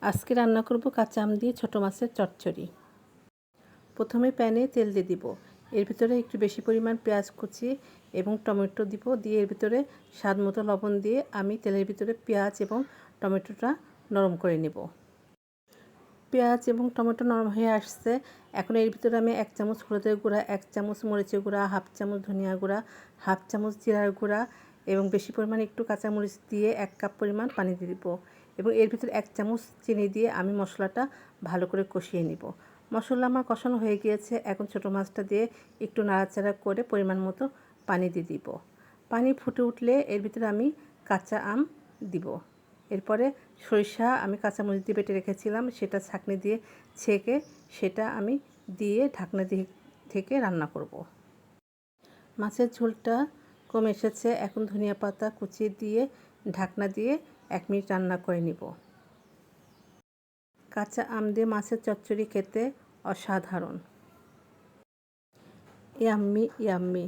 আজকে রান্না করব কাঁচা আম দিয়ে ছোটো মাছের চচ্চড়ি। প্রথমে প্যানে তেল দিয়ে দিব, এর ভিতরে একটু বেশি পরিমাণ পেঁয়াজ কুচি এবং টমেটো দিব, দিয়ে এর ভিতরে স্বাদ মতো লবণ দিয়ে আমি তেলের ভিতরে পেঁয়াজ এবং টমেটোটা নরম করে নেব। পেঁয়াজ এবং টমেটো নরম হয়ে আসছে, এখন এর ভিতরে আমি 1 চামচ হলুদের গুঁড়া, 1 চামচ মরিচের গুঁড়া, 1/2 চামচ ধনিয়া গুঁড়া, 1/2 চামচ জিরার গুঁড়া এবং বেশি পরিমাণে একটু কাঁচামরিচ দিয়ে 1 কাপ পরিমাণ পানি দিয়ে দিব এবং এর ভিতরে 1 চামচ চিনি দিয়ে আমি মশলাটা ভালো করে কষিয়ে নিব। মশলা আমার কষানো হয়ে গিয়েছে, এখন ছোটো মাছটা দিয়ে একটু নাড়াচাড়া করে পরিমাণ মতো পানি দিয়ে দিব। পানি ফুটে উঠলে এর ভিতরে আমি কাঁচা আম দিব। এরপরে সরিষা আমি কাঁচামরিচ দিয়ে বেটে রেখেছিলাম, সেটা ছাঁকনি দিয়ে ছেঁকে সেটা আমি দিয়ে ঢাকনা দিয়ে থেকে রান্না করব। মাছের ঝোলটা কমে এসেছে, এখন ধনিয়া পাতা কুচিয়ে দিয়ে ঢাকনা দিয়ে 1 মিনিট রান্না করে নিব। কাঁচা আম দিয়ে মাছের চচ্চড়ি খেতে অসাধারণ। Yummy yummy.